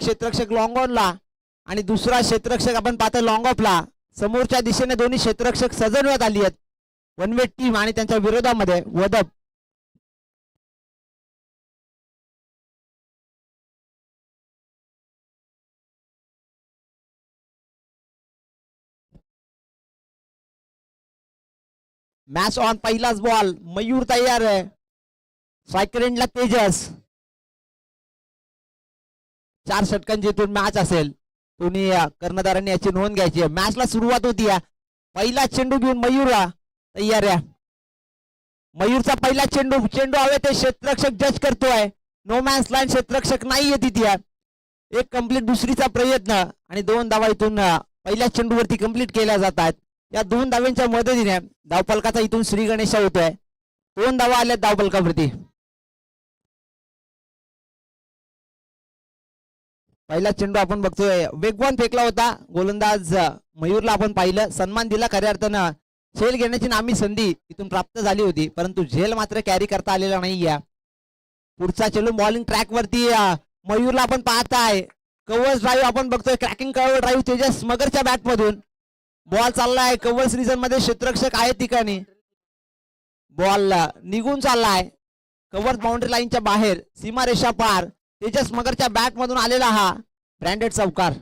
क्षेत्ररक्षक long ऑनला आणि दुसरा क्षेत्ररक्षक आपण पाहतो लॉंग ऑफला. समोरच्या दिशेने दोन्ही क्षेत्ररक्षक सजवण्यात आली आहेत. वन वे टीम आणि त्यांच्या विरोधामध्ये वदप. Match on. पहिलाच बॉल. मयूर तयार आहे. स्ट्रायकर एंडला तेजस. 4 षटकांची इथून मॅच असेल. तुम्ही कर्णधारांनी याची नोंद घ्यायची आहे. मॅचला सुरुवात होती. पहिला चेंडू घेऊन मयूर तयार आहे. मयूरचा पहिला चेंडू हवे ते क्षेत्ररक्षक जज करतोय. No man's line. क्षेत्ररक्षक नाहीये तिथे. एक कंप्लीट दुसरीचा प्रयत्न आणि 2 धावा इथून पहिल्या चेंडूवरती कंप्लीट केल्या जातात. या 2 धावांच्या मदतीने धावफलकाचा इथून श्री गणेश होतोय. 2 धावा आल्या धावफलकावरती. पहिला चेंडू आपण बघतोय वेगवान फेकला होता. गोलंदाज मयूरला आपण पाहिलं. सन्मान दिला खऱ्या अर्थानं. झेल घेण्याची नामी संधी इथून प्राप्त झाली होती परंतु झेल मात्र कॅरी करता आलेला नाहीये. पुढचा चेंडू बॉलिंग ट्रॅक वरती मयूरला आपण पाहताय. कव्हर ड्राईव्ह आपण बघतोय. क्रॅकिंग कव्हर ड्राईव्ह तेजस मगरच्या बॅट मधून. बॉल चाललाय कव्हर रिजन मध्ये. क्षेत्ररक्षक आहे ठिकाणी. बॉल निघून चाललाय कव्हर बाउंड्री लाईनच्या बाहेर. सीमारेषा पार. तेजस मगरच्या बॅट मधून आलेला हा ब्रँडेड चौकार.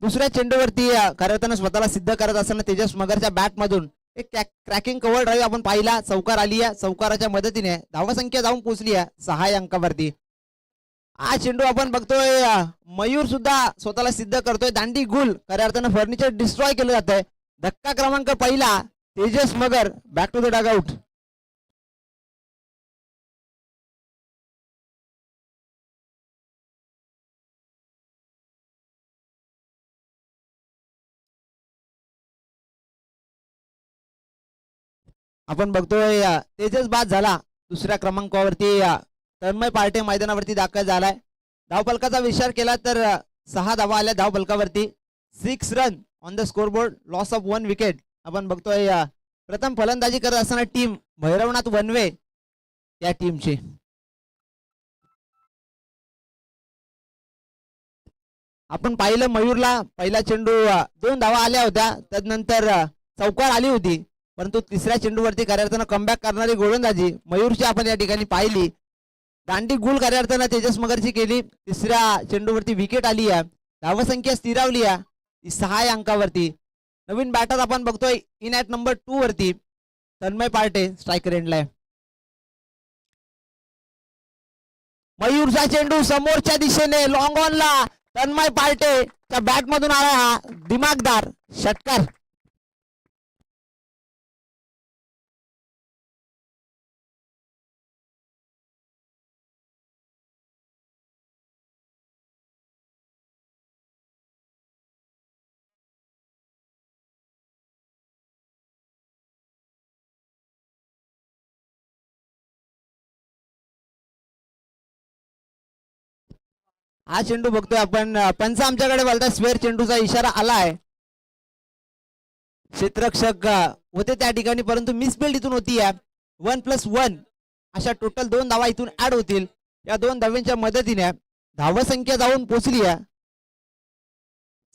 दुसऱ्या चेंडूवरती खरं स्वतःला सिद्ध करत असताना तेजस मगरच्या बॅट मधून एक क्रॅकिंग कव्हर ड्राईव्ह आपण पाहिला. चौकार आली आहे. चौकाराच्या मदतीने धावसंख्या जाऊन पोहोचली आहे 6 अंकावरती. हा चेंडू आपण बघतोय मयूर सुद्धा स्वतःला सिद्ध करतोय. दांडी गुल खऱ्या अर्थानं फर्निचर डिस्ट्रॉय केलं जात आहे. धक्का क्रमांक पहिला. Tejas Magar back to the dugout. आपण बघतोय तेजस बाद झाला. दुसऱ्या क्रमांकावरती तन्मय पार्टे मैदानावरती दाखल झालाय. धावफलकाचा विचार केला तर 6 धावा आल्या धावफलकावरती. 6 run on the scoreboard. Loss of 1 wicket. आपण बघतोय प्रथम फलंदाजी करत असताना टीम भैरवनाथ वनवे या टीमची. आपण पाहिलं मयूरला पहिला चेंडू 2 धावा आल्या होत्या. त्यानंतर चौकार आली होती परंतु तिसऱ्या चेंडूवरती खऱ्या अर्थानं कमबॅक करणारी गोलंदाजी मयूरची आपण या ठिकाणी पाहिली. दांडी गुल खऱ्या अर्थानं तेजस मगरची केली. तिसऱ्या चेंडूवरती विकेट आली आहे. धावसंख्या स्थिरावली आहे 6 अंकावरती. नवीन बॅटर आपण बघतोय इन ॲट नंबर 2 वरती तन्मय पार्टे स्ट्रायकर एंडला. मयूरचा चेंडू समोरच्या दिशेने लॉंग ऑनला. तन्मय पार्टेच्या बॅट मधून आला हा दिमागदार षटकार. हा चेंडू बघतोय आपण. पंच आमच्याकडे बोलता स्क्वेअर चेंडूचा इशारा आलाय. क्षेत्ररक्षक होते त्या ठिकाणी परंतु मिसफिल्ड इथून होती. 1+1 अशा टोटल 2 धावा इथून ऍड होतील. या 2 धावांच्या मदतीने धावसंख्या जाऊन पोहोचली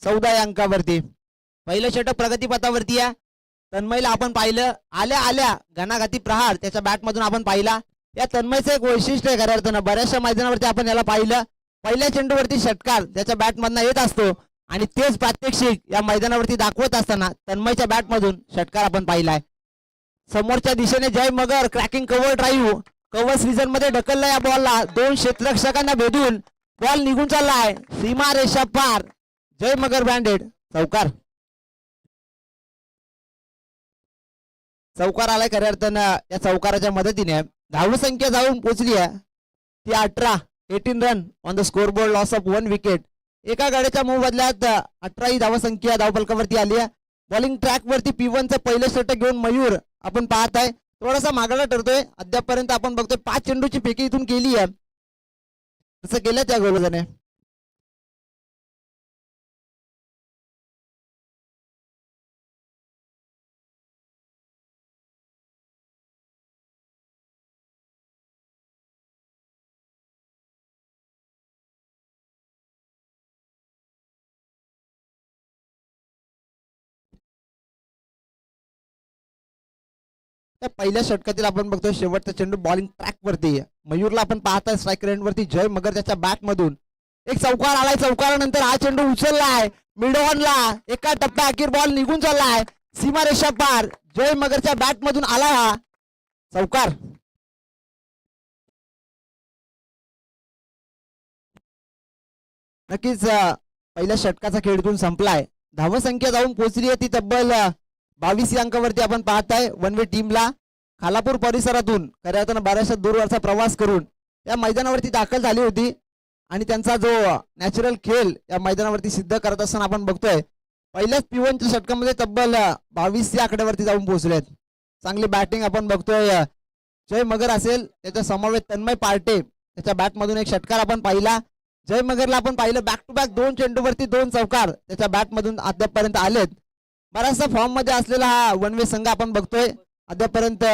14 अंकावरती. पहिलं षटक प्रगतीपथावरती आहे. तन्मयला आपण पाहिलं आल्या आल्या घणाघाती प्रहार त्याच्या बॅट मधून आपण पाहिला. या तन्मयचं एक वैशिष्ट्य आहे खऱ्या अर्थानं. बऱ्याचशा मैदानावरती आपण याला पाहिलं. पहिल्या चेंडूवरती षटकार त्याच्या बॅट मधनं येत असतो आणि तेच प्रात्यक्षिक या मैदानावरती दाखवत असताना तन्मयच्या बॅट मधून षटकार आपण पाहिलाय. समोरच्या दिशेने Jay Magar cracking cover drive cover region मध्ये ढकलला. या बॉलला 2 क्षेत्ररक्षकांना भेदून बॉल निघून चाललाय सीमा रेषा पार. जय मगर ब्रँडेड चौकार. चौकार आलाय खऱ्या अर्थानं. या चौकाराच्या मदतीने धावसंख्या जाऊन पोहोचली आहे ती 18 run on the scoreboard. Loss of 1 wicket. एका गाड्याच्या मूव बदल्यात 18 धावसंख्या धावफलकावरती आली आहे. बॉलिंग ट्रॅक वरती P1चं पहिलं षटक घेऊन मयूर आपण पाहत आहे. थोडासा मागाला ठरतोय. अद्यापपर्यंत आपण बघतोय 5 चेंडूची फेकी इथून केली आहे. तसं केलं त्या गोलंदाजाने. त्या पहिल्या षटकातील आपण बघतोय शेवटचा चेंडू बॉलिंग ट्रॅक वरती मयूरला आपण पाहताय स्ट्राईक रेंज वरती जय मगर त्याच्या बॅट मधून एक चौकार आलाय चौकारानंतर हा चेंडू उचललाय मिड ऑनला एका टप्प्या अखेर बॉल निघून चाललाय सीमारेषा पार जय मगरच्या बॅट मधून आला हा चौकार. नक्कीच पहिल्या षटकाचा खेळ इथून संपलाय. धावसंख्या जाऊन पोहोचली आहे ती तब्बल 22 अंकावरती आपण पाहताय वन वे टीमला. खालापूर परिसरातून खऱ्या अर्थानं बऱ्याचशा दूरवरचा प्रवास करून या मैदानावरती दाखल झाली होती आणि त्यांचा जो नॅचरल खेळ या मैदानावरती सिद्ध करत असताना आपण बघतोय पहिल्याच P1च्या षटकामध्ये तब्बल 22 या आकड्यावरती जाऊन पोहोचलेत. चांगली बॅटिंग आपण बघतोय जय मगर असेल त्याच्या समवेत तन्मय पार्टे त्याच्या बॅट मधून एक षटकार आपण पाहिला. जय मगरला आपण पाहिलं बॅक टू बॅक 2 चेंडूवरती 2 चौकार त्याच्या बॅट मधून अद्यापपर्यंत आलेत. बराचसा फॉर्म मध्ये असलेला हा वन वे संघ आपण बघतोय अद्यापर्यंत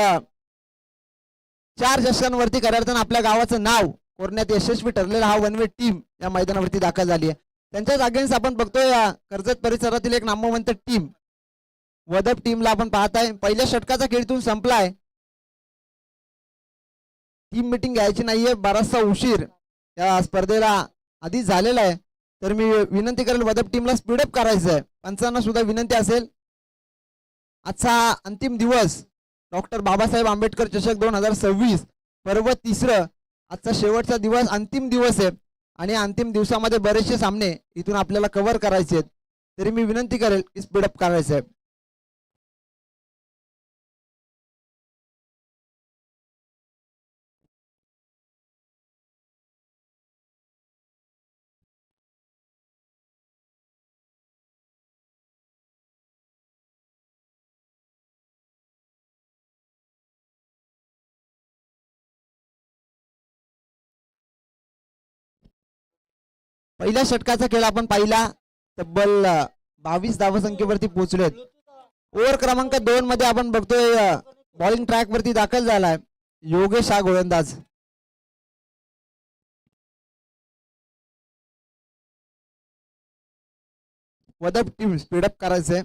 4 षटकांवरती खऱ्या अर्थानं आपल्या गावाचं नाव कोरण्यात यशस्वी ठरलेला हा वन वे टीम या मैदानावरती दाखल झाली आहे. त्यांच्याच अगेन्स्ट आपण बघतोय कर्जत परिसरातील एक नामवंत टीम वदप टीमला आपण पाहताय. पहिल्या षटकाचा खेळातून संपलाय. टीम मीटिंग घ्यायची नाहीये बराचसा उशीर या स्पर्धेला आधीच झालेला आहे तर मी विनंती करेल वदप टीमला स्पीडअप करायचं आहे. पंचांना सुद्धा विनंती असेल आजचा अंतिम दिवस डॉक्टर बाबासाहेब आंबेडकर चषक 2026 पर्व 3 आजचा शेवटचा दिवस अंतिम दिवस आहे आणि अंतिम दिवसामध्ये बरेचसे सामने इथून आपल्याला कव्हर करायचे आहेत तरी मी विनंती करेल की स्पीडअप करायचं आहे. पहिल्या षटकाचा खेळ आपण पाहिला तब्बल 22 धावसंख्येवरती पोहोचलेत. ओव्हर क्रमांक 2 मध्ये आपण बघतोय बॉलिंग ट्रॅक वरती दाखल झालाय योगेश हा गोलंदाज. वदप टीम स्पीडअप करायचंय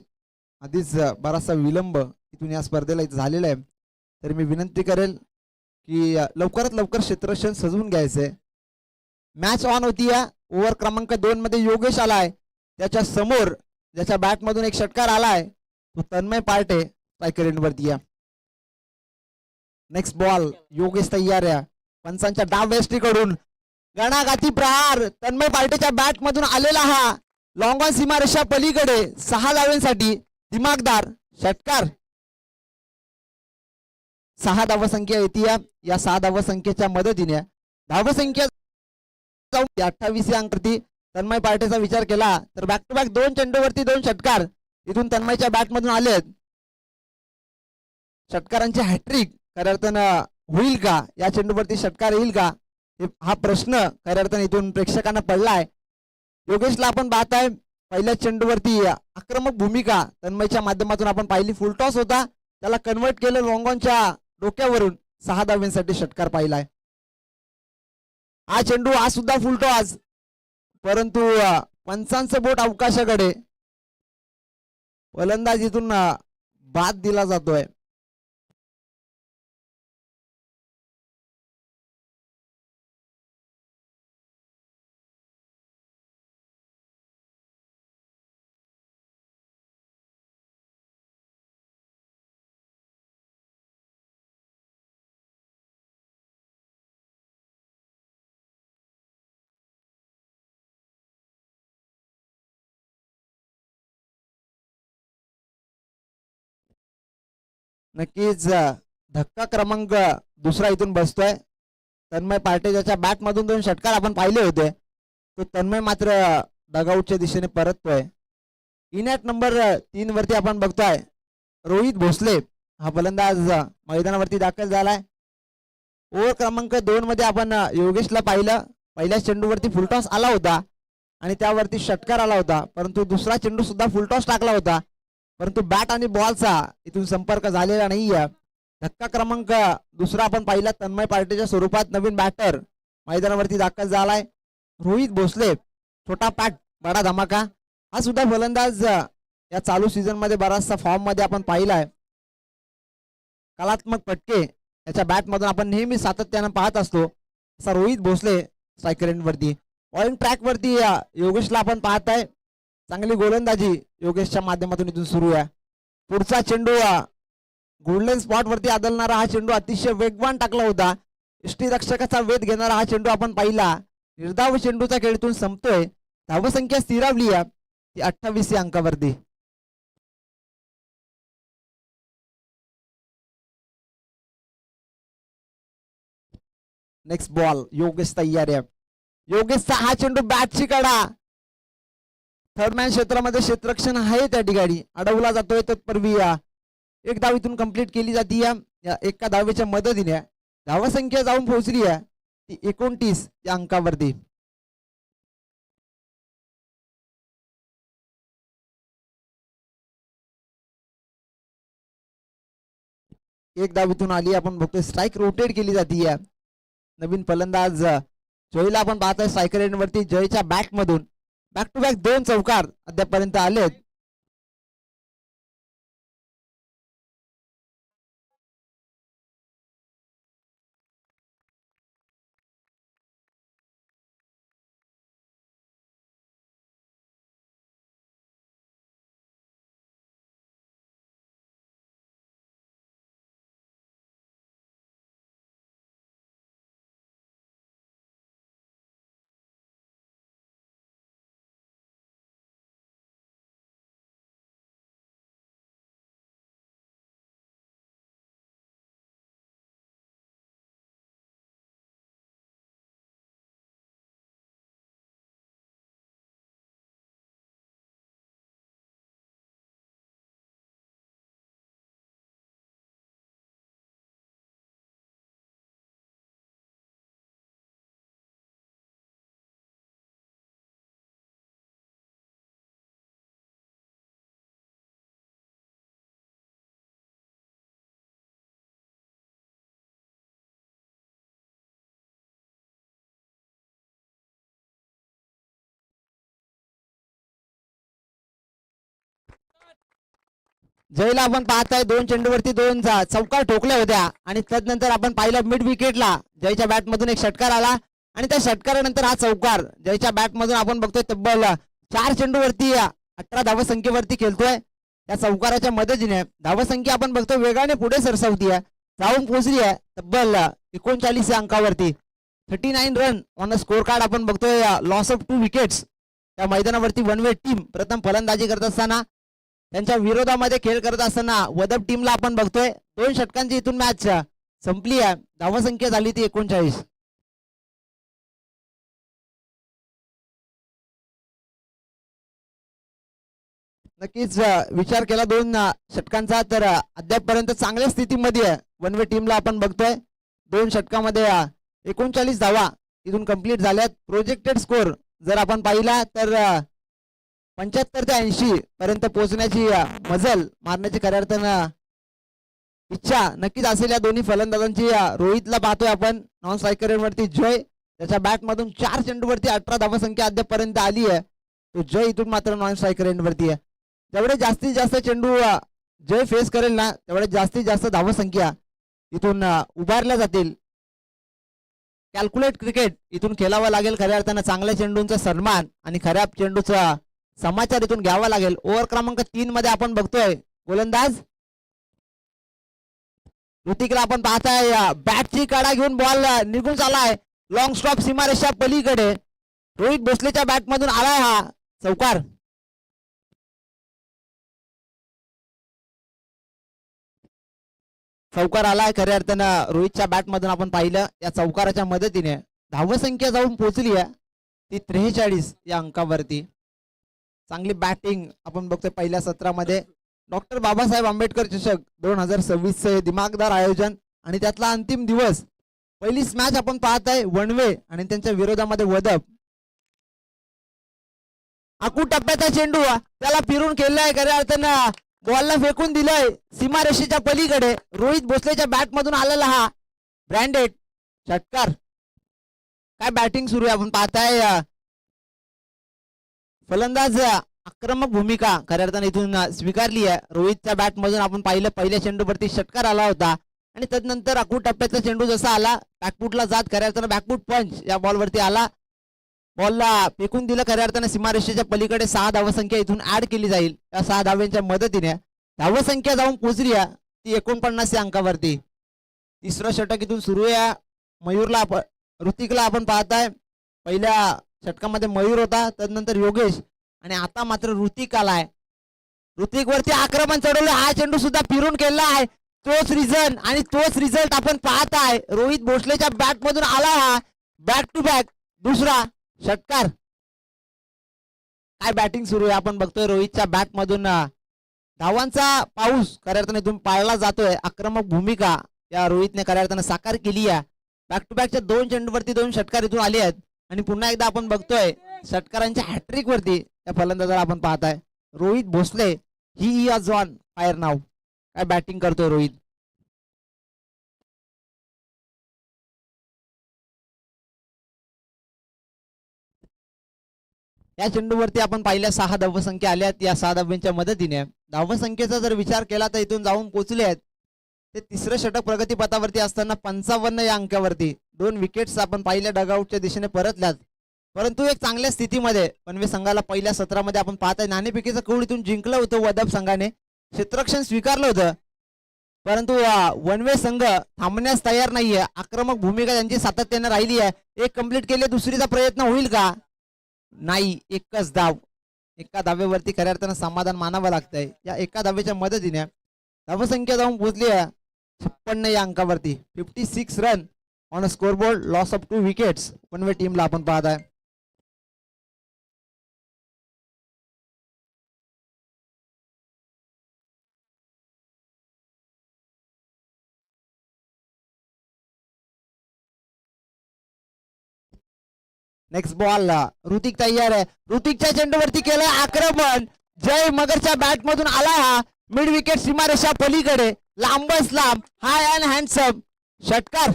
आधीच बराचसा विलंब इथून या स्पर्धेला झालेला आहे तर मी विनंती करेल की लवकरात लवकर क्षेत्ररक्षण सजवून घ्यायचंय. मॅच ऑन होती या ओव्हर क्रमांक 2 मध्ये योगेश आलाय त्याच्या समोर ज्याच्या बॅट मधून एक षटकार आलाय तो तन्मय पार्टे स्ट्राईक रेंज वरती या. नेक्स्ट बॉल योगेश तयार आहे. पंचांच्या डाव वेस्टीकडून गणाघाती प्रहार तन्मय पार्टेच्या बॅट मधून आलेला हा लॉंग ऑन सीमारेषा पलीकडे 6 धावांसाठी दिमागदार षटकार. 6 धावसंख्या येते या 6 धावसंख्येच्या मदतीने धावसंख्या 28 अंकवरती तन्मय पार्टेचा विचार केला तर बॅक टू बॅक 2 चेंडूवरती 2 षटकार इथून तन्मयच्या बॅट मधून आलेत. षटकारांची हॅट्रिक खऱ्या अर्थानं होईल का या चेंडूवरती षटकार येईल का हा प्रश्न खऱ्या अर्थानं इथून प्रेक्षकांना पडलाय. योगेशला आपण पाहताय पहिल्या चेंडूवरती आक्रमक भूमिका तन्मयच्या माध्यमातून आपण पाहिली. फुलटॉस होता त्याला कन्वर्ट केलं लॉंगॉनच्या डोक्यावरून 6 धावांसाठी षटकार पाहिलाय. हा चेंडू हा सुद्धा फुलटॉस परंतु पंचांचं बोट अवकाशाकडे फलंदाज इथून बाद दिला जातोय. नक्कीच धक्का क्रमांक 2 इथून बसतोय. तन्मय पार्टे ज्याच्या बॅट मधून 2 षटकार आपण पाहिले होते तो तन्मय मात्र डगआउटच्या दिशेने परततोय. इनॅट नंबर 3 वरती आपण बघतोय रोहित भोसले हा फलंदाज मैदानावरती दाखल झालाय. ओव्हर क्रमांक 2 मध्ये आपण योगेशला पाहिलं पहिल्या चेंडूवरती फुलटॉस आला होता आणि त्यावरती षटकार आला होता परंतु दुसरा चेंडू सुद्धा फुलटॉस टाकला होता परंतु बॅट आणि बॉलचा इथून संपर्क झालेला नाहीये. धक्का क्रमांक 2 आपण पाहिला तन्मय पार्टीच्या स्वरूपात नवीन बॅटर मैदानावरती दाखल झालाय रोहित भोसले. छोटा पॅट बडा धमाका हा सुद्धा फलंदाज या चालू सीझन मध्ये बराचसा फॉर्म मध्ये आपण पाहिलाय. कलात्मक फटके याच्या बॅट मधून आपण नेहमी सातत्यानं पाहत असतो. असा रोहित भोसले स्ट्रायकर एंड वरती. बॉलिंग ट्रॅक वरती योगेशला आपण पाहताय. चांगली गोलंदाजी योगेशच्या माध्यमातून इथून सुरू आहे. पुढचा चेंडू गोल्डन स्पॉट वरती आदळणारा हा चेंडू अतिशय वेगवान टाकला होता. यष्टीरक्षकाचा वेध घेणारा हा चेंडू आपण पाहिला. निर्धाव चेंडूचा खेळ इथून संपतोय. धावसंख्या स्थिरावली आहे ती 28 या अंकावरती. नेक्स्ट बॉल योगेश तयार आहे. योगेशचा हा चेंडू बॅटची कडा. थर्ड मॅन क्षेत्रामध्ये क्षेत्ररक्षण आहे त्या ठिकाणी अडवला जातोय. तत्पूर्वी एक धाव इथून कंप्लीट केली जाते या एका धावेच्या मदतीने. धावसंख्या जाऊन पोहोचली आहे ती 29 या अंकावरती. एक धाव इथून आली. आपण बघतोय स्ट्राईक रोटेट केली जाते. नवीन फलंदाज जयला आपण पाहतोय स्ट्रायकर एंड वरती. जयच्या बॅट मधून बॅक टू बॅक 2 चौकार अद्यापर्यंत आलेत. जयला आपण पाहताय 2 चेंडूवरती 2 चौकार ठोकल्या होत्या आणि त्यानंतर आपण पाहिलं मिड विकेटला जयच्या बॅट मधून एक षटकार आला आणि त्या षटकारानंतर हा चौकार जयच्या बॅट मधून आपण बघतोय तब्बल 4 चेंडूवरती 18 धावसंख्येवरती खेळतोय. त्या चौकाराच्या मदतीने धावसंख्या आपण बघतोय वेगाने पुढे सरसावतीये. जाऊन पोहोचली आहे तब्बल 39 या अंकावरती. 39 run on a score card आपण बघतोय. Loss of 2 wickets. त्या मैदानावरती वन वे टीम प्रथम फलंदाजी करत असताना त्यांच्या विरोधामध्ये खेळ करत असताना वदब टीमला आपण बघतोय 2 षटकांची इथून मॅच संपली आहे. धावसंख्या झाली ती 39. नक्कीच विचार केला 2 षटकांचा तर अद्यापपर्यंत चांगल्या स्थितीमध्ये आहे वन वे टीमला आपण बघतोय. 2 षटकामध्ये 39 धावा इथून कंप्लीट झाल्यात. प्रोजेक्टेड स्कोर जर आपण पाहिला तर 75 ते 80 पर्यंत पोहोचण्याची मजल मारण्याची खऱ्या अर्थानं इच्छा नक्कीच असेल या दोन्ही फलंदाजांची. रोहितला पाहतोय आपण नॉन स्ट्रायकर वरती जय. त्याच्या बॅट मधून 4 चेंडूवरती 18 धावसंख्या अद्यापर्यंत आली आहे. तो जय इथून मात्र नॉन स्ट्रायकर वरती आहे. जेवढे जास्तीत जास्त चेंडू जय फेस करेल ना तेवढे जास्तीत जास्त धावसंख्या इथून उभारल्या जातील. कॅल्क्युलेट क्रिकेट इथून खेळावं लागेल. खऱ्या अर्थानं चांगल्या चेंडूंचा सन्मान आणि खराब चेंडूचा समाचार इथून घ्यावा लागेल. ओव्हर क्रमांक 3 मध्ये आपण बघतोय गोलंदाज ऋतिकला आपण पाहताय बॅटची कडा घेऊन बॉल निघून चाललाय. लॉंग स्टॉप सीमारेषा पलीकडे. रोहित भोसलेच्या बॅट मधून आलाय हा चौकार. चौकार आलाय खऱ्या अर्थानं रोहितच्या बॅट मधून आपण पाहिलं. या चौकाराच्या मदतीने धावसंख्या जाऊन पोहोचली आहे ती 43 या अंकावरती. चांगली बॅटिंग आपण बघतोय पहिल्या सत्रामध्ये. डॉक्टर बाबासाहेब आंबेडकर चषक 2026 चे दिमागदार आयोजन आणि त्यातला अंतिम दिवस. पहिलीच मॅच आपण पाहताय वनवे आणि त्यांच्या विरोधामध्ये वदब. आकू टप्प्याचा चेंडू त्याला फिरून खेळलाय खऱ्या अर्थानं बॉलला फेकून दिलंय सीमारेषेच्या पलीकडे. रोहित भोसलेच्या बॅट मधून आलेला हा ब्रँडेड षटकार. काय बॅटिंग सुरू आहे आपण पाहताय. फलंदाज आक्रमक भूमिका खऱ्या अर्थाने इथून स्वीकारली आहे. रोहितच्या बॅट मधून आपण पाहिलं पहिल्या चेंडूवरती षटकार आला होता. आणि तदनंतर आखूड टप्प्यातला चेंडू जसा आला बॅकफुटला जात खऱ्या अर्थानं बॅकफुट पंच या बॉलवरती आला, बॉलला फेकून दिलं खऱ्या अर्थानं सीमारेषेच्या पलीकडे 6 धावसंख्या इथून ऍड केली जाईल. या 6 धाव्यांच्या मदतीने धावसंख्या जाऊन पोहोचली आहे ती 49 या अंकावरती. तिसरं षटक इथून सुरू आहे. मयूरला ऋतिकला आपण पाहताय, पहिल्या षटकामध्ये मयूर होता, तदनंतर योगेश आणि आता मात्र ऋतिक आलाय. ऋतिक वरती आक्रमण चढवलं, हा चेंडू सुद्धा फिरून केला आहे. तोच रिझन आणि तोच रिझल्ट आपण पाहताय. रोहित भोसलेच्या बॅट मधून आला हा बॅक टू बॅक दुसरा षटकार. काय बॅटिंग सुरू आहे आपण बघतोय. रोहितच्या बॅट मधून धावांचा पाऊस खऱ्या अर्थाने इथून पाळला जातोय. आक्रमक भूमिका या रोहितने खऱ्या अर्थाने साकार केली आहे. बॅक टू बॅकच्या 2 चेंडूवरती 2 षटकार इथून आले आहेत आणि पुन्हा एकदा आपण बघतोय षटकारांच्या हॅट्रिक वरती या फलंदाजाला आपण पाहताय. Rohit Bhosale he is on fire नाव. काय बॅटिंग करतोय रोहित. या चेंडूवरती आपण पाहिल्या 6 धावसंख्या आल्यात. या 6 धाव्यांच्या मदतीने धावसंख्येचा जर विचार केला तर इथून जाऊन पोहोचले आहेत ते तिसरं षटक प्रगतीपथावरती असताना 55 या अंकावरती. 2 विकेट्स आपण पहिल्या डगआउटच्या दिशेने परतल्यात, परंतु एक चांगल्या स्थितीमध्ये पनवेल संघाला पहिल्या सत्रामध्ये आपण पाहताय नाणेफेकीचं कौल इथून जिंकलं होतं वदब संघाने, क्षेत्ररक्षण स्वीकारलं होतं, परंतु वनवे संघ थांबण्यास तयार नाहीये. आक्रमक भूमिका त्यांची सातत्याने राहिली आहे. एक कंप्लीट केले, दुसरीचा प्रयत्न होईल का? नाही, एकच धाव. एका धावेवरती खऱ्या अर्थानं समाधान मानावं लागतंय. या एका धावेच्या मदतीने धावसंख्या जाऊन पोहोचली आहे 56 या अंकावरती. 56 run on a scoreboard, loss of 2 wickets वनवे टीमला आपण पाहत आहे. नेक्स्ट बॉल ऋतिक तयार आहे. ऋतिकच्या चेंडूवरती केलंय आक्रमण. जय मगरच्या बॅट मधून आला हा मिड विकेट सीमारेषा पलीकडे, लांबच लांब, हाय अँड हँडसम षटकार.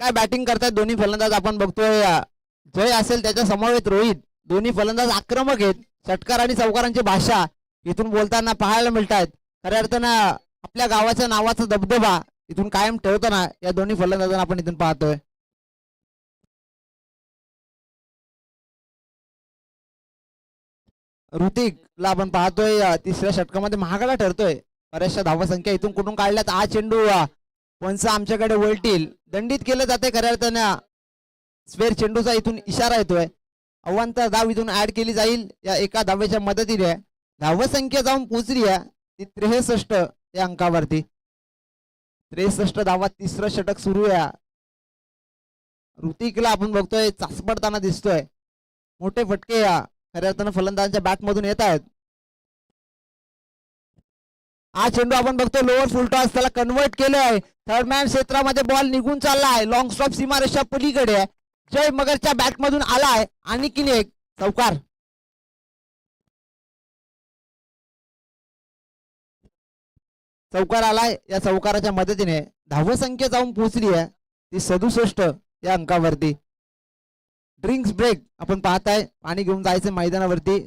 काय बॅटिंग करतायत दोन्ही फलंदाज आपण बघतोय. जय असेल त्याच्या समवेत रोहित, दोन्ही फलंदाज आक्रमक आहेत. षटकार आणि चौकारांची भाषा इथून बोलताना पाहायला मिळतात. खऱ्या अर्थानं आपल्या गावाच्या नावाचा दबदबा इथून कायम ठेवताना या दोन्ही फलंदाजांना आपण इथून पाहतोय. ऋतिकला आपण पाहतोय तिसऱ्या षटकामध्ये महागडा ठरतोय. बऱ्याचशा धावसंख्या इथून कुठून काढल्यात. हा चेंडू पंच आमच्याकडे वळतील, दंडित केलं जाते. खऱ्या अर्थानं स्वेर चेंडूचा इथून इशारा येतोय. अवांतर धाव इथून ऍड केली जाईल या एका धावेच्या मदतीने. धावसंख्या जाऊन पोहोचली आहे ती 63 या अंकावरती. 63 धावा. तिसरं षटक सुरू आहे. ऋतिकला आपण बघतोय चाचपडताना दिसतोय. मोठे फटके या खऱ्या अर्थानं फलंदाजांच्या बॅट मधून येत आहेत. हा चेंडू आपण बघतोय लोअर फुल टॉस, त्याला कन्वर्ट केलंय. थर्ड मॅन क्षेत्रामध्ये बॉल निघून चाललाय. लॉंग स्टॉप सीमारेषा पलीकडे आहे. जय मगरच्या बॅट मधून आलाय आणि किनी एक चौकार. चौकार आलाय. या चौकाराच्या मदतीने धावसंख्या जाऊन पोहोचली आहे ती 67 या अंकावरती. ड्रिंक्स ब्रेक आपण पाहताय. पाणी घेऊन जायचं मैदानावरती.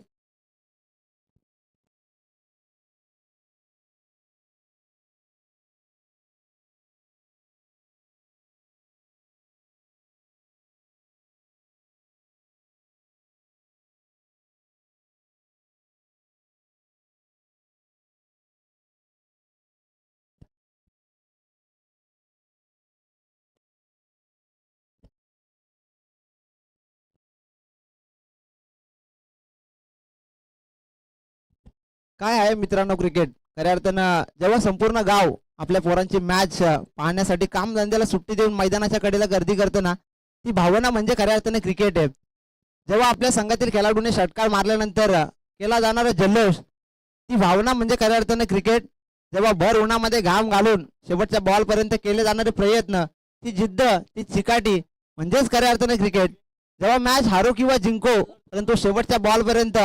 काय आहे मित्रांनो क्रिकेट. खऱ्या अर्थानं जेव्हा संपूर्ण गाव आपल्या पोरांची मॅच पाहण्यासाठी काम धंद्याला सुट्टी देऊन मैदानाच्या कडेला गर्दी करतं ना, ती भावना म्हणजे खऱ्या अर्थाने क्रिकेट आहे. जेव्हा आपल्या संघातील खेळाडूने षटकार मारल्यानंतर केला जाणारा जल्लोष, ती भावना म्हणजे खऱ्या अर्थाने क्रिकेट. जेव्हा भर उन्हामध्ये घाम घालून शेवटच्या बॉल पर्यंत केले जाणारे प्रयत्न, ती जिद्द, ती चिकाटी म्हणजेच खऱ्या अर्थाने क्रिकेट. जेव्हा मॅच हारो किंवा जिंको, परंतु शेवटच्या बॉल पर्यंत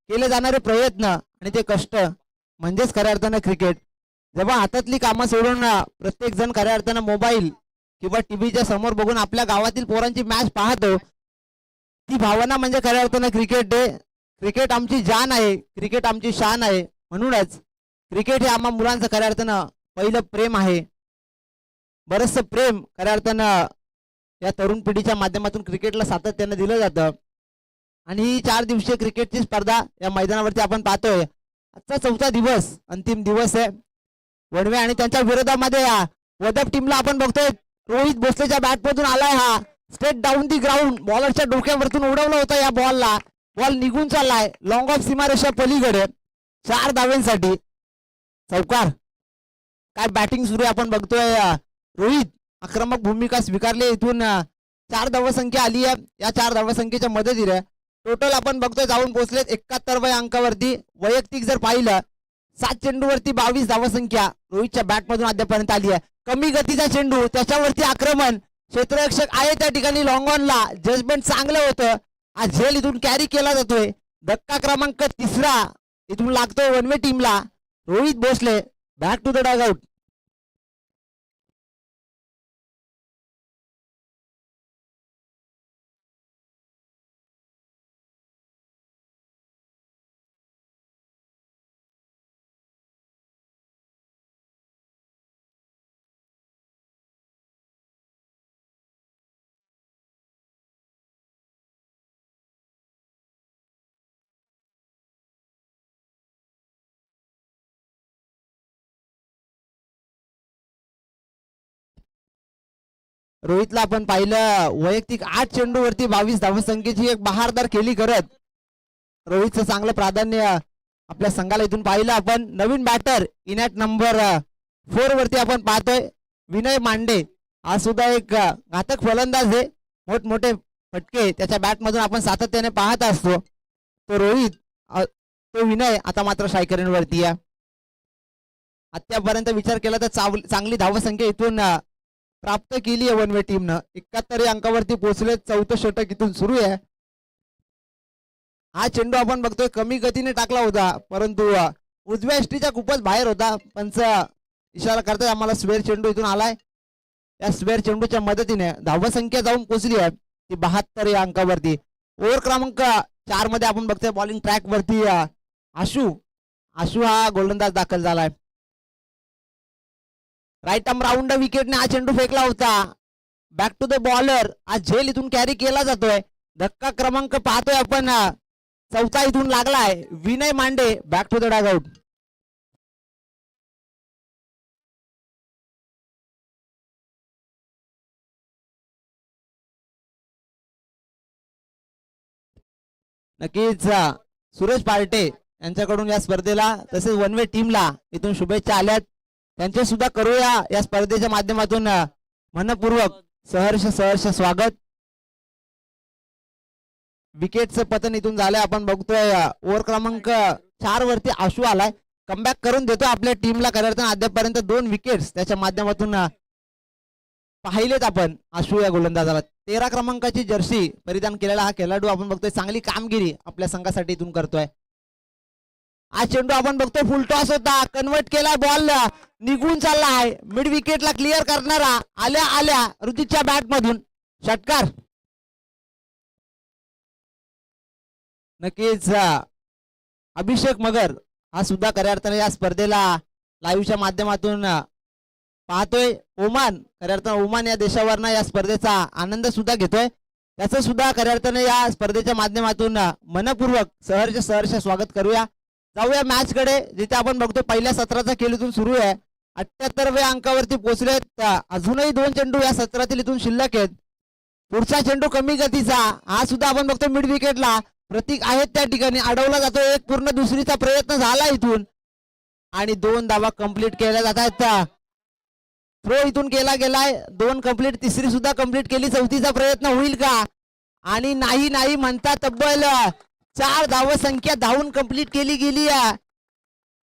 केले जाणारे प्रयत्न आणि ते कष्ट म्हणजेच खऱ्या अर्थानं क्रिकेट. जेव्हा हातातली कामं सोडून प्रत्येक जण खऱ्या अर्थानं मोबाईल किंवा टीव्हीच्या समोर बघून आपल्या गावातील पोरांची मॅच पाहतो, ती भावना म्हणजे खऱ्या अर्थानं क्रिकेट आहे. क्रिकेट आमची जान आहे, क्रिकेट आमची शान आहे. म्हणूनच क्रिकेट हे आम्हा मुलांचं खऱ्या अर्थानं पहिलं प्रेम आहे. बरंचसं प्रेम खऱ्या अर्थानं या तरुण पिढीच्या माध्यमातून क्रिकेटला सातत्यानं दिलं जातं. आणि ही 4 दिवसीय क्रिकेटची स्पर्धा या मैदानावरती आपण पाहतोय. आजचा 4था दिवस, अंतिम दिवस आहे. वडवे आणि त्यांच्या विरोधामध्ये या वदप टीमला आपण बघतोय. रोहित भोसलेच्या बॅटमधून आलाय हा स्ट्रेट डाऊन दी ग्राउंड. बॉलरच्या डोक्यावरतून उडवलं होतं या बॉलला. बॉल निघून चाललाय लॉंग ऑफ सीमारेषा पलीकडे 4 धावांसाठी. चौकार. काय बॅटिंग सुरू आपण बघतोय. रोहित आक्रमक भूमिका स्वीकारली. इथून 4 धावसंख्या आली आहे. या 4 धावसंख्येच्या मदतीने टोटल आपण बघतोय जाऊन पोहोचलेत 71व्या अंकावरती. वैयक्तिक जर पाहिलं 7 चेंडूवरती 22 धावसंख्या रोहितच्या बॅटमधून अद्यापर्यंत आली आहे. कमी गतीचा चेंडू त्याच्यावरती आक्रमण. क्षेत्ररक्षक आहे त्या ठिकाणी लॉंग ऑनला. जजमेंट चांगलं होतं. आज झेल इथून कॅरी केला जातोय. धक्का क्रमांक 3 इथून लागतोय वनवे टीमला. Rohit Bhosale back to the dugout. रोहितला आपण पाहिलं वैयक्तिक 8 चेंडूवरती 22 धावसंख्येची एक बहारदार खेळी करत रोहितचं चांगलं प्राधान्य आपल्या संघाला इथून पाहिलं आपण. नवीन बॅटर इनॅट नंबर 4 वरती आपण पाहतोय विनय मांडे. हा सुद्धा एक घातक फलंदाज आहे. मोठमोठे फटके त्याच्या बॅटमधून आपण सातत्याने पाहत असतो. तो रोहित तो विनय आता मात्र स्ट्रायकरवरती आहे. आतापर्यंत विचार केला तर चांगली धावसंख्या इथून प्राप्त केली आहे वनवे टीमनं. 71 अंकावरती पोहोचले. 4थं षटक इथून सुरू आहे. हा चेंडू आपण बघतोय कमी गतीने टाकला होता परंतु उजव्या एसटीच्या खूपच बाहेर होता. पंच इशारा करताय आम्हाला स्वेअर चेंडू इथून आलाय. या स्वेअर चेंडूच्या मदतीने धावसंख्या जाऊन पोहोचली आहे ती 72 या अंकावरती. ओव्हर क्रमांक 4 मध्ये आपण बघतोय बॉलिंग ट्रॅक वरती आशू हा गोलंदाज दाखल झालाय. राईट आर्म राऊंड विकेटने हा चेंडू फेकला होता. Back to the bowler. आज झेल इथून कॅरी केला जातोय. धक्का क्रमांक पाहतोय आपण 4था इथून लागलाय. विनय मांडे बॅक टू द डगआउट. नक्कीच सुरेश पार्टे यांच्याकडून या स्पर्धेला तसेच वनवे टीमला इथून शुभेच्छा आल्यात. त्यांचे सुद्धा करूया या स्पर्धेच्या माध्यमातून मनपूर्वक सहर्ष स्वागत. विकेटचं पतन इथून झालंय आपण बघतोय. ओव्हर क्रमांक 4 वरती आशू आलाय. कमबॅक करून देतो आपल्या टीमला. करताना अद्यापर्यंत 2 विकेट्स त्याच्या माध्यमातून पाहिलेत आपण आशू या गोलंदाजाला. 13 क्रमांकाची जर्सी परिधान केलेला हा खेळाडू आपण बघतोय चांगली कामगिरी आपल्या संघासाठी इथून करतोय. हा चेंडू आपण बघतोय फुल टॉस होता. कन्वर्ट केला बॉल निघून चाललाय. मिड विकेटला क्लिअर करणारा आल्या ऋतिकच्या बॅट मधून षटकार. नक्कीच अभिषेक मगर हा सुद्धा खऱ्या अर्थाने या स्पर्धेला लाईव्हच्या माध्यमातून पाहतोय. ओमान खऱ्या अर्थाने ओमान या देशावरनं या स्पर्धेचा आनंद सुद्धा घेतोय. त्याचं सुद्धा खऱ्या अर्थाने या स्पर्धेच्या माध्यमातून मनपूर्वक सहर्ष स्वागत करूया. जाऊया मॅच कडे जिथे आपण बघतो पहिल्या सत्राचा खेळ इथून सुरू आहे. 78व्या अंकावरती पोहोचलेत. अजूनही 2 चेंडू या सत्रातील इथून शिल्लक आहेत. पुढचा चेंडू कमी गतीचा हा सुद्धा आपण बघतो मिड विकेटला प्रतीक आहेत त्या ठिकाणी अडवला जातो. एक पूर्ण दुसरीचा प्रयत्न झाला इथून आणि 2 धावा कंप्लीट केल्या जात आहेत. थ्रो इथून केला गेलाय. 2 कंप्लीट. तिसरी सुद्धा कंप्लीट केली. 4थीचा प्रयत्न होईल का? आणि नाही म्हणता तब्बल 4 धावसंख्या धावून कंप्लीट केली गेली.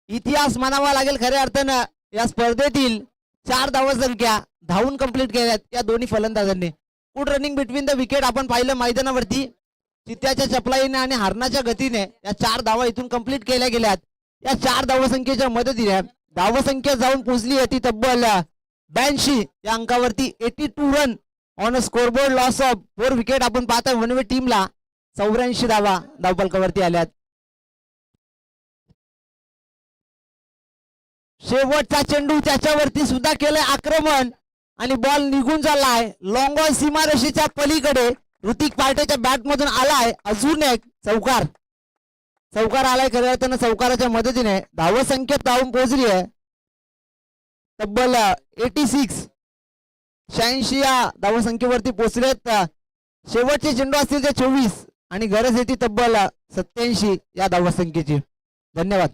इतिहास म्हणावा लागेल खऱ्या अर्थानं या स्पर्धेतील 4 धावसंख्या धावून कंप्लीट केल्यात या दोन्ही फलंदाजांनी. Good running between the wicket आपण पाहिलं मैदानावरती. चित्त्याच्या चपलाईने आणि हरणाच्या गतीने या 4 धावा इथून कंप्लीट केल्या गेल्यात. या 4 धावसंख्येच्या मदतीने धावसंख्या जाऊन पोहोचली आहे ती तब्बल 82 या अंकावरती. 82 run on a scoreboard loss of 4 wicket आपण पाहता वनवे टीमला. 84 धावा धावफलकावरती आल्यात. शेवटचा चेंडू त्याच्यावरती सुद्धा केलंय आक्रमण आणि बॉल निघून चाललाय लॉंग ऑन सीमारेषेच्या पलीकडे. ऋतिक पार्टेच्या बॅट मधून आलाय अजून एक चौकार. चौकार आलाय खऱ्या अर्थानं. चौकाराच्या मदतीने धावसंख्या धावून पोहोचली आहे तब्बल 86 या धावसंख्येवरती पोहोचलेत. शेवटचे चेंडू असतील ते 24 आणि गरज येते तब्बल 87 या धावसंख्येची. धन्यवाद.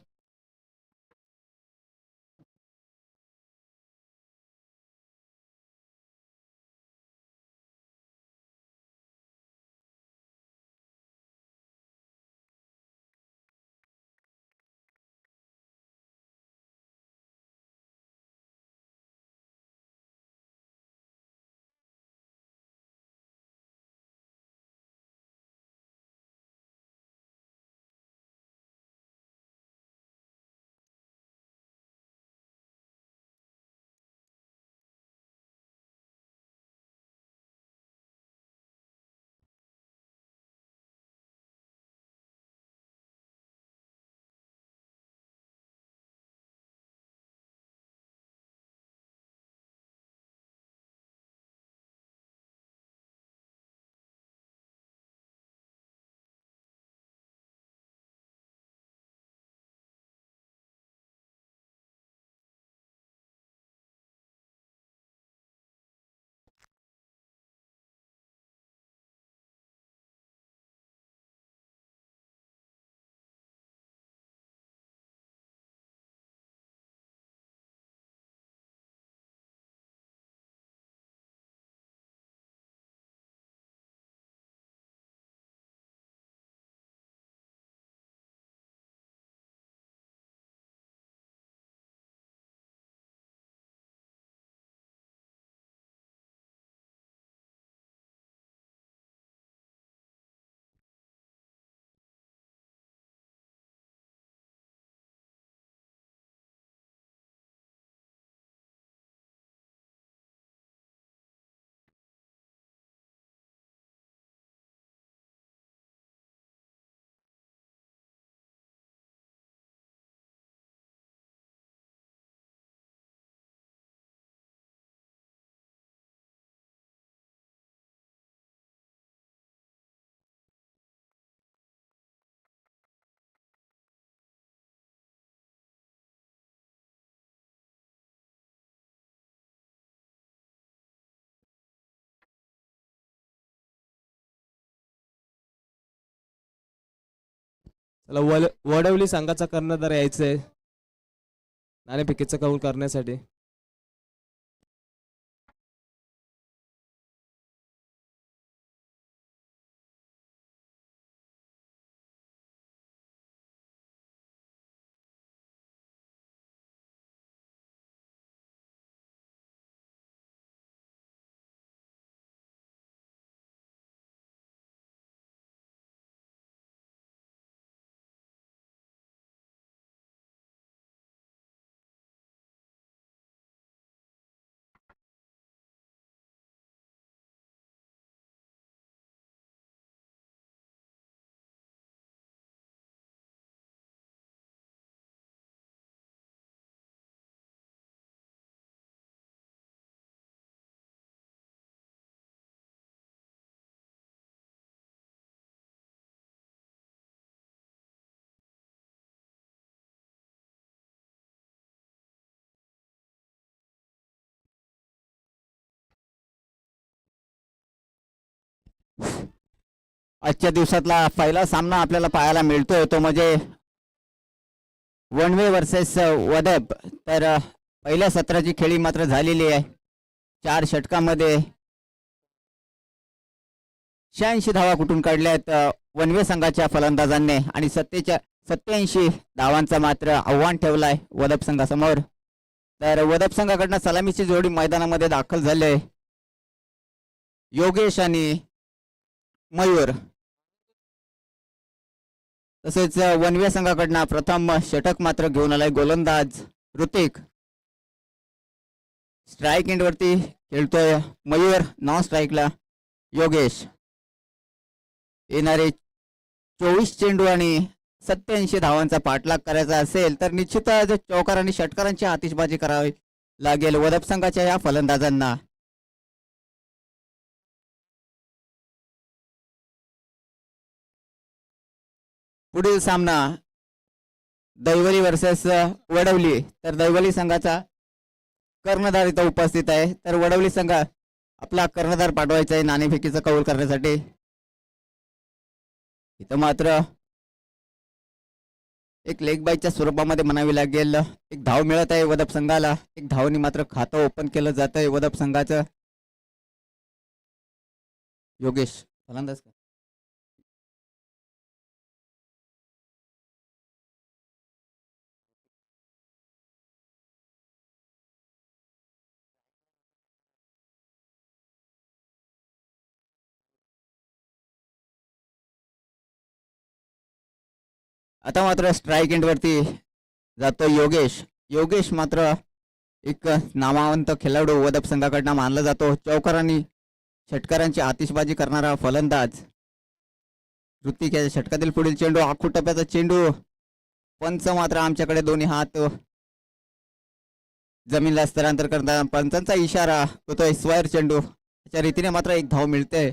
चला वडवली संघाचा कर्णधार यायचंय नाणेफेकीचं कौल करण्यासाठी. आजच्या दिवसातला पहिला सामना आपल्याला पाहायला मिळतोय तो म्हणजे वन वे वर्सेस वदप. तर पहिल्या सत्राची खेळी मात्र झालेली आहे. 4 षटकामध्ये 86 धावा कुठून काढल्या आहेत वनवे संघाच्या फलंदाजांनी आणि 87 धावांचा मात्र आव्हान ठेवलाय वदप संघासमोर. तर वदप संघाकडनं सलामीची जोडी मैदानामध्ये दाखल झाले योगेश आणि मयूर. तसेच वनवे संघाकडनं प्रथम षटक मात्र घेऊन आलाय गोलंदाज ऋतिक. स्ट्राईक एंड वरती खेळतोय मयूर, नॉन स्ट्राईकला योगेश. येणारे 24 चेंडू आणि 87 धावांचा पाठलाग करायचा असेल तर निश्चितच चौकार आणि षटकारांची आतिषबाजी करावी लागेल वदप संघाच्या या फलंदाजांना. पुढील सामना दैवली वर्सेस वडवली. तर दैवली संघाचा कर्णधार इथं उपस्थित आहे. तर वडवली संघ आपला कर्णधार पाठवायचा आहे नाणेफेकीचा कौल करण्यासाठी. इथं मात्र एक लेग बाईच्या स्वरूपामध्ये म्हणावी लागेल. एक धाव मिळत आहे वदप संघाला. एक धावनी मात्र खातं ओपन केलं जात आहे वदप संघाचं. योगेश फलंदाज आता मात्र स्ट्राईक एंड वरती जातो योगेश. योगेश मात्र एक नामवंत खेळाडू वदप संघाकडनं मानला जातो. चौकार आणि षटकारांची आतिषबाजी करणारा फलंदाज. ऋतिक या षटकातील पुढील चेंडू आखूड टप्प्याचा चेंडू. पंच मात्र आमच्याकडे दोन्ही हात जमीनला स्थलांतर करताना पंचांचा इशारा होतोय स्वायर चेंडू. त्याच्या रीतीने मात्र एक धाव मिळते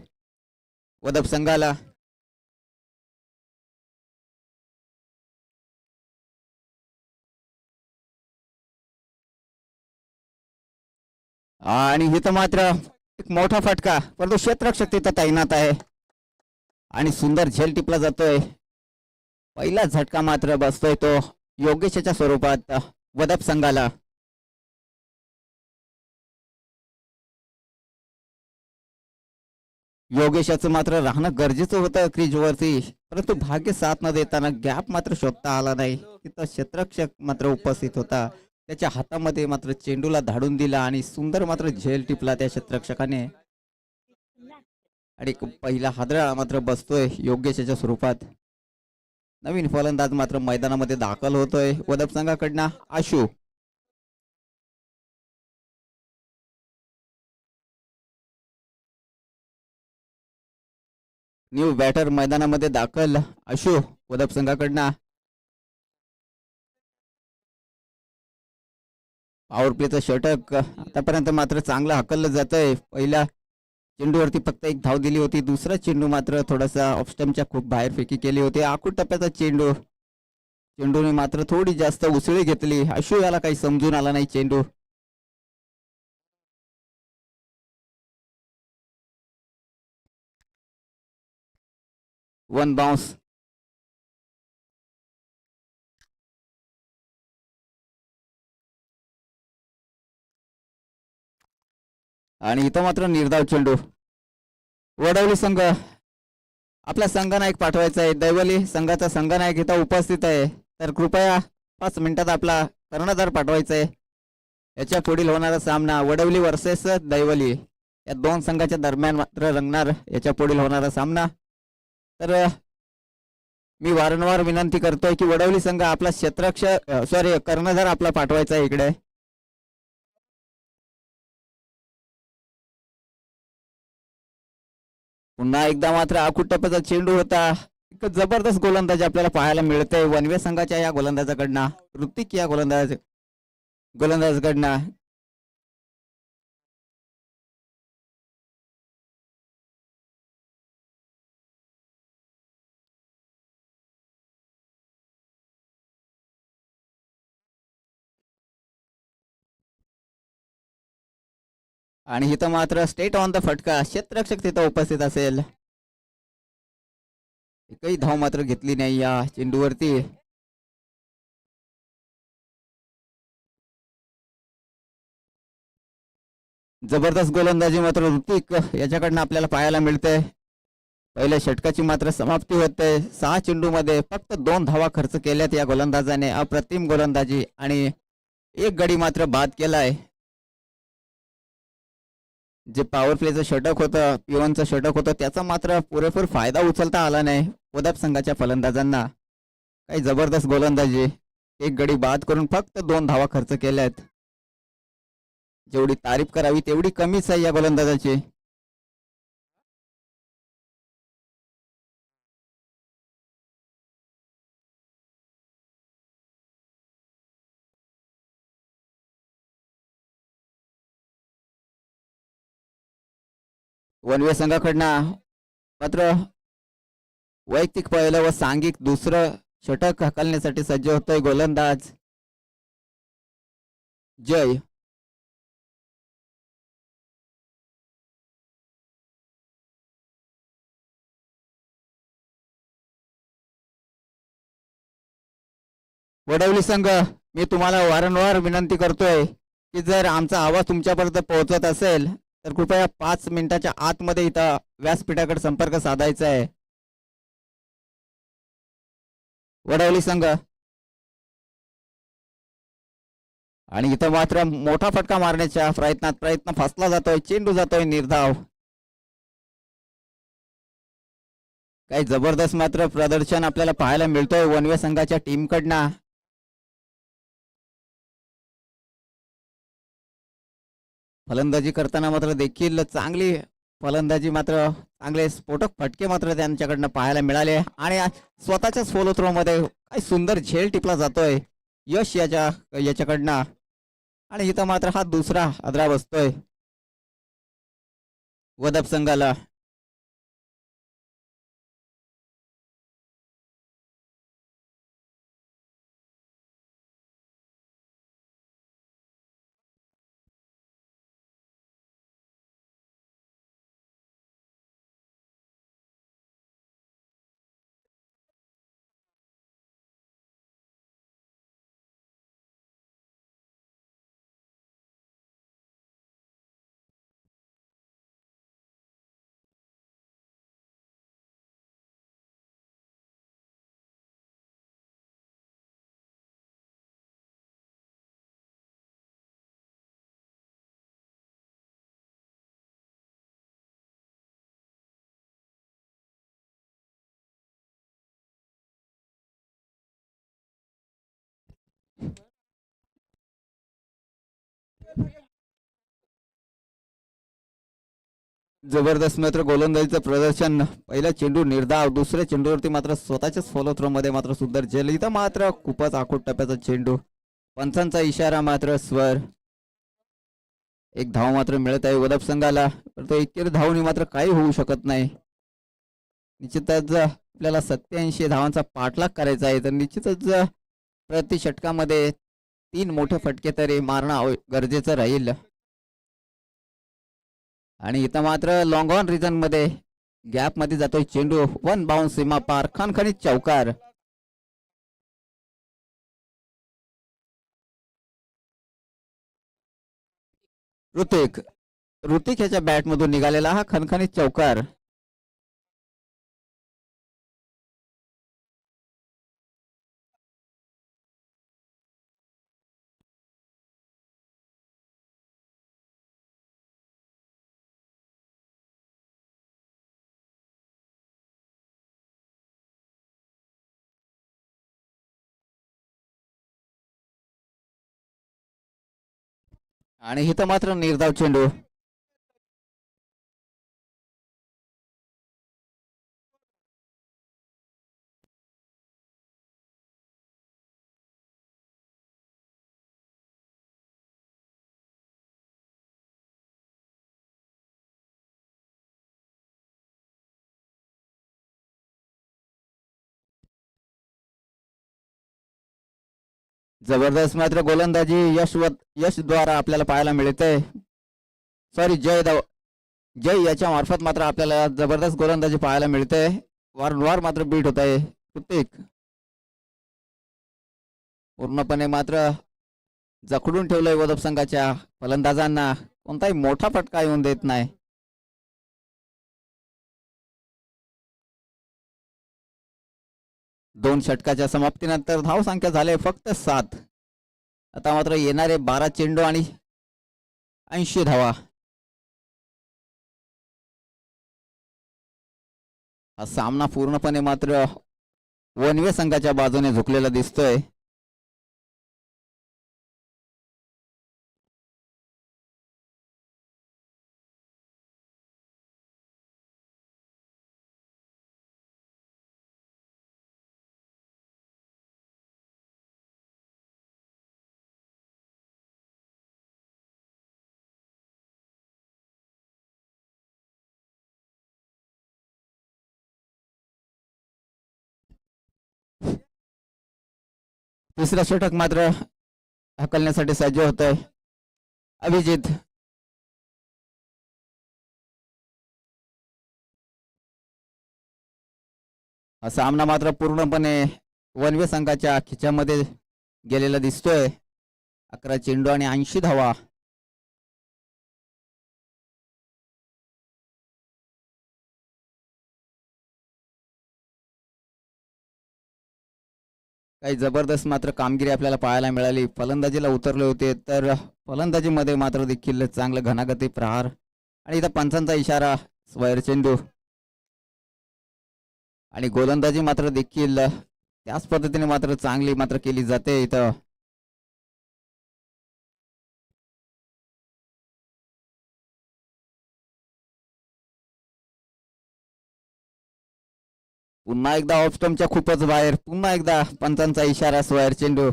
वदप संघाला. आणि इथं मात्र एक मोठा फटका परंतु क्षेत्ररक्षक तिथं तैनात आहे आणि सुंदर झेल टिपला जातोय. पहिला झटका मात्र बसतोय तो योगेशच्या स्वरूपात वदप संघाला. योगेशाचं मात्र राहणं गरजेचं होतं क्रीजवरती परंतु भाग्य साथ न देताना गॅप मात्र शोधता आला नाही. तिथं क्षेत्ररक्षक मात्र उपस्थित होता. त्याच्या हातामध्ये मात्र चेंडूला धाडून दिला आणि सुंदर मात्र झेल टिपला त्या क्षेत्ररक्षकाने. आणि पहिला हादरा मात्र बसतोय योगेशच्या स्वरूपात. नवीन फलंदाज मात्र मैदानामध्ये दाखल होतोय वदप संघाकडनं आशू. न्यू बॅटर मैदानामध्ये दाखल आशू वदप संघाकडनं. पॉवर प्लेचं षटक आतापर्यंत मात्र चांगलं हाकललं जातंय. पहिल्या चेंडूवरती फक्त एक धाव दिली होती. दुसरा चेंडू मात्र थोडासा ऑफस्टम्पच्या खूप बाहेर फेकी केली होती. आखूड टप्प्याचा चेंडू. चेंडूने मात्र थोडी जास्त उसळी घेतली. आशू याला काही समजून आला नाही चेंडू. One bounce. आणि इथं मात्र निर्धाव चेंडू. वडवली संघ आपला संघनायक पाठवायचा आहे. दैवली संघाचा संघनायक इथं उपस्थित आहे. तर कृपया 5 मिनिटात आपला कर्णधार पाठवायचा आहे. याच्या पुढील होणारा सामना वडवली वर्सेस दैवली या दोन संघाच्या दरम्यान मात्र रंगणार याच्या पुढील होणारा सामना. तर मी वारंवार विनंती करतोय की वडवली संघ आपला कर्णधार आपला पाठवायचा आहे इकडे. पुन्हा एकदा मात्र आखूड टप्प्याचा चेंडू होता. एक जबरदस्त गोलंदाजी आपल्याला पाहायला मिळते वनवे संघाच्या या गोलंदाजाकडनं ऋतिक या गोलंदाजाकडनं. आणि इथं मात्र स्टेट ऑन द फटका क्षेत्ररक्षक तिथं उपस्थित असेल. एकही धाव मात्र घेतली नाही या चेंडूवरती. जबरदस्त गोलंदाजी मात्र ऋतिक याच्याकडनं आपल्याला पाहायला मिळते. पहिल्या षटकाची मात्र समाप्ती होते. 6 चेंडूमध्ये फक्त 2 धावा खर्च केल्यात या गोलंदाजाने. अप्रतिम गोलंदाजी आणि एक गडी मात्र बाद केलाय. जे पॉवर प्लेचं षटक होतं पिओनचं षटक होतं त्याचा मात्र पुरेपूर फायदा उचलता आला नाही वदप संघाच्या फलंदाजांना. काही जबरदस्त गोलंदाजी. एक गडी बाद करून फक्त 2 धावा खर्च केल्यात. जेवढी तारीफ करावी तेवढी कमीच आहे या गोलंदाजाची. वनवे संघाकडनं मात्र वैयक्तिक पहिलं व सांघिक दुसरं षटक हाकलण्यासाठी सज्ज होतोय गोलंदाज जय. वडवली संघ, मी तुम्हाला वारंवार विनंती करतोय की जर आमचा आवाज तुमच्यापर्यंत पोहोचत असेल तर कृपया 5 मिनिटाच्या आतमध्ये इथं व्यासपीठाकडे संपर्क साधायचा आहे. वडवली संघ, आणि इथं मात्र मोठा फटका मारण्याच्या प्रयत्न फसला जातोय. चेंडू जातोय निर्धाव. काही जबरदस्त मात्र प्रदर्शन आपल्याला पाहायला मिळतोय वनवे संघाच्या टीमकडनं. फलंदाजी करताना मात्र देखील चांगली फलंदाजी मात्र चांगले स्फोटक फटके मात्र त्यांच्याकडनं पाहायला मिळाले आणि स्वतःच्याच फॉलो थ्रो मध्ये काही सुंदर झेल टिपला जातोय यश याच्याकडनं. आणि इथं मात्र हा दुसरा आदरा बसतोय वदप संघाला. जबरदस्त मात्र गोलंदाजीचं प्रदर्शन. पहिला चेंडू निर्धाव, दुसऱ्या चेंडूवरती मात्र स्वतःच्याच फॉलो थ्रो मध्ये मात्र सुंदर झेल. इथं मात्र खूपच आखूड टप्प्याचा चेंडू. पंचांचा इशारा मात्र स्वर. एक धाव मात्र मिळत आहे वदप संघाला. तर तो एकेरी धावनी मात्र काही होऊ शकत नाही. निश्चितच आपल्याला 87 धावांचा पाठलाग करायचा आहे तर निश्चितच प्रति षटकामध्ये 3 मोठे फटके तरी मारणं गरजेचं राहील. आणि इथं मात्र लॉंग ऑन रिजन मध्ये गॅप मध्ये जातोय चेंडू. 1 बाउंस सीमा पार. खणखणीत चौकार. ऋतिक ऋतिक ह्याच्या बॅट मधून निघालेला हा खणखणीत चौकार. आणि इथं मात्र निर्धाव चेंडू. जबरदस्त मात्र गोलंदाजी यश द्वारा आपल्याला पाहायला मिळते. सॉरी जय याच्या मार्फत मात्र आपल्याला जबरदस्त गोलंदाजी पाहायला मिळते. वारंवार मात्र बीट होत आहे. ऋतिक पूर्णपणे मात्र जखडून ठेवलंय वदप संघाच्या फलंदाजांना. कोणताही मोठा फटका येऊन देत नाही. दोन षटकाच्या समाप्तीनंतर धाव संख्या झाले फक्त 7. आता मात्र येणारे 12 चेंडू आणि 80 धावा. हा सामना पूर्णपणे मात्र वनवे संघाच्या बाजूने झुकलेला दिसतोय. तिसरा षटक मात्र हाकलण्यासाठी सज्ज होतोय अभिजित. हा सामना मात्र पूर्णपणे वनवे संघाच्या खिच्यामध्ये गेलेला दिसतोय. 11 चेंडू आणि 80 धावा. काही जबरदस्त मात्र कामगिरी आपल्याला पाहायला मिळाली. फलंदाजीला उतरले होते तर फलंदाजीमध्ये मात्र देखील चांगलं घनागती प्रहार आणि इथं पंचांचा इशारा स्क्वेअर चेंडू आणि गोलंदाजी मात्र देखील त्याच पद्धतीने मात्र चांगली मात्र केली जाते इथं. पुन्हा एकदा ऑफ स्टंपच्या खूपच बाहेर. पुन्हा एकदा पंचांचा इशारा स्क्वेअर चेंडू.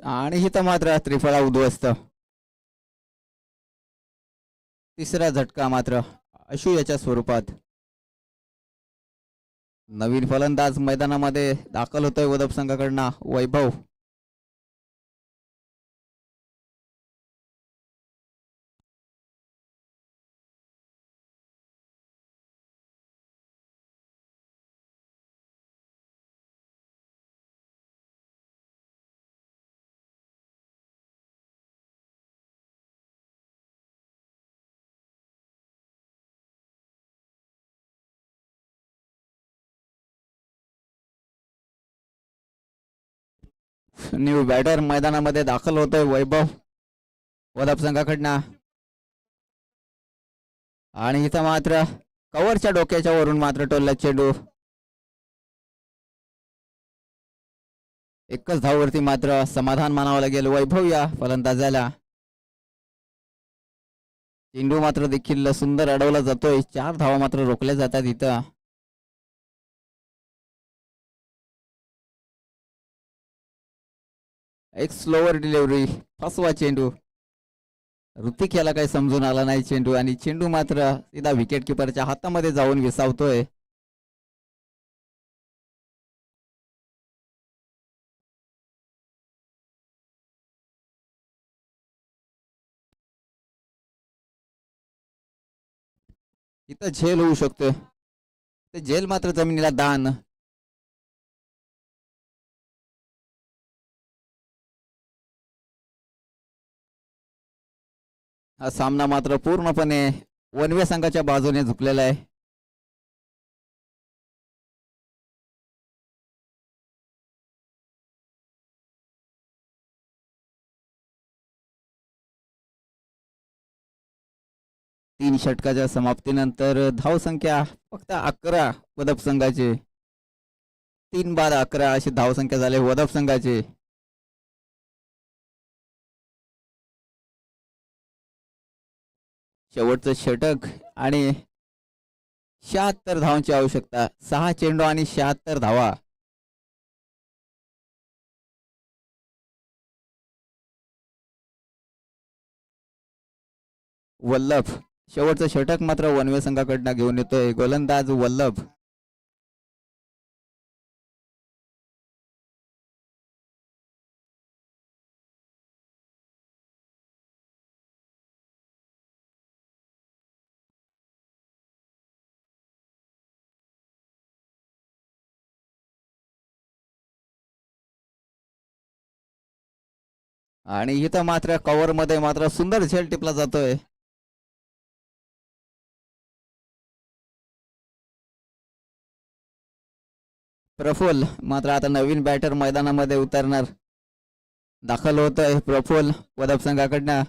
आणि इथं मात्र त्रिफळा उद्ध्वस्त. तिसरा झटका मात्र अशूयाच्या स्वरूपात. नवीन फलंदाज मैदानामध्ये दाखल होतोय वदप संघाकडनं वैभव. न्यू बॅटर मैदानामध्ये दाखल होतोय वैभव वदप संघाकडनं. आणि इथं मात्र कव्हरच्या डोक्याच्या वरून मात्र टोलला चेंडू. एकच धाववरती मात्र समाधान मानावं लागेल वैभव या फलंदाजाला. चेंडू मात्र देखील सुंदर अडवला जातोय. 4 धावा मात्र रोखल्या जातात इथं. एक स्लोवर डिलिव्हरी. फसवा चेंडू. ऋतिक याला काही समजून आला नाही चेंडू आणि चेंडू मात्र सीधा विकेट किपरच्या हातामध्ये जाऊन विसावतोय. इथं झेल होऊ शकतोय. ते झेल मात्र जमिनीला दान. हा सामना मात्र पूर्णपणे वनवे संघाच्या बाजूने झुकलेला आहे. तीन षटकाच्या समाप्तीनंतर धावसंख्या फक्त 11 वदप संघाची. 3 बाद 11 अशी धावसंख्या झाली वदप संघाची. शेवटचं षटक आणि 76 धावांची आवश्यकता. 6 चेंडू आणि 76 धावा. वल्लभ शेवटचं षटक मात्र वनवे संघाकडनं घेऊन येतोय गोलंदाज वल्लभ. आणि इथं मात्र कव्हर मध्ये मात्र सुंदर झेल टिपला जातोय. प्रफुल्ल मात्र आता नवीन बॅटर मैदानामध्ये उतरणार. दाखल होतोय प्रफुल्ल वदप संघाकडनं.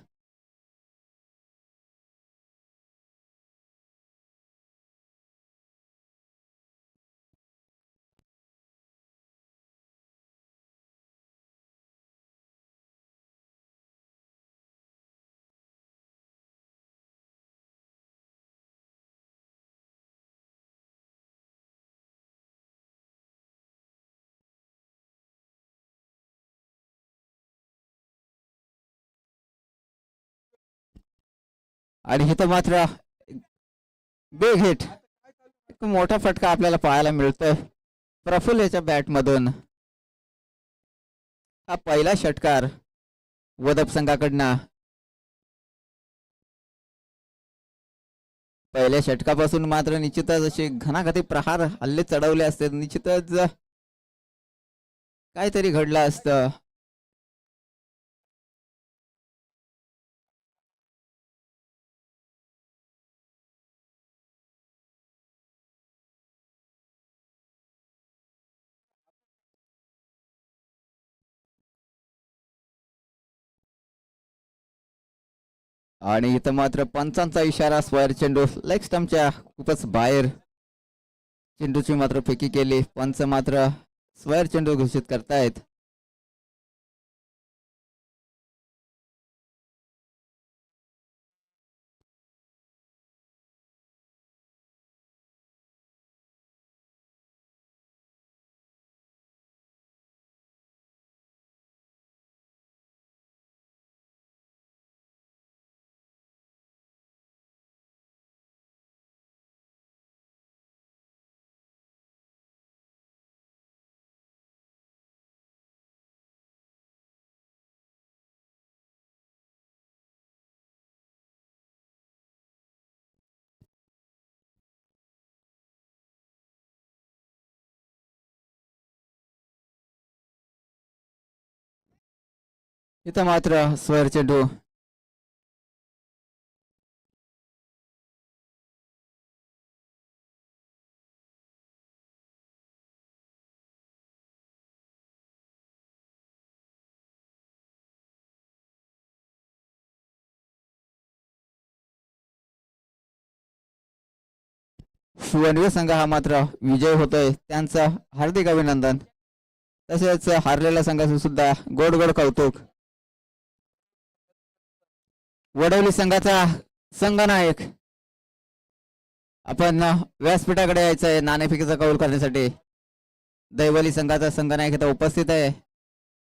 आणि इथं मात्र बिग हिट, एक मोठा फटका आपल्याला पाहायला मिळतोय प्रफुल्ल याच्या बॅट मधून. हा पहिला षटकार वदप संघाकडनं. पहिल्या षटकापासून मात्र निश्चितच असे घणाघाती प्रहार हल्ले चढवले असते, निश्चितच काहीतरी घडलं असतं. आणि इथं मात्र पंचांचा इशारा, स्क्वेअर चेंडू लेग स्टंपच्या खूपच बाहेर. चेंडूची मात्र फेकी केली, पंच मात्र स्क्वेअर चेंडू घोषित करतायत. इथं मात्र स्क्वेअर चेंडू. वनवे संघ हा मात्र विजय होतोय, त्यांचं हार्दिक अभिनंदन. तसेच हारलेल्या संघाचं सुद्धा गोड गोड कौतुक. वडवली संघाचा संघनायक आपण व्यासपीठाकडे यायचंय नाणेफेकीचा कौल करण्यासाठी. दैवली संघाचा संघनायक इथं उपस्थित आहे.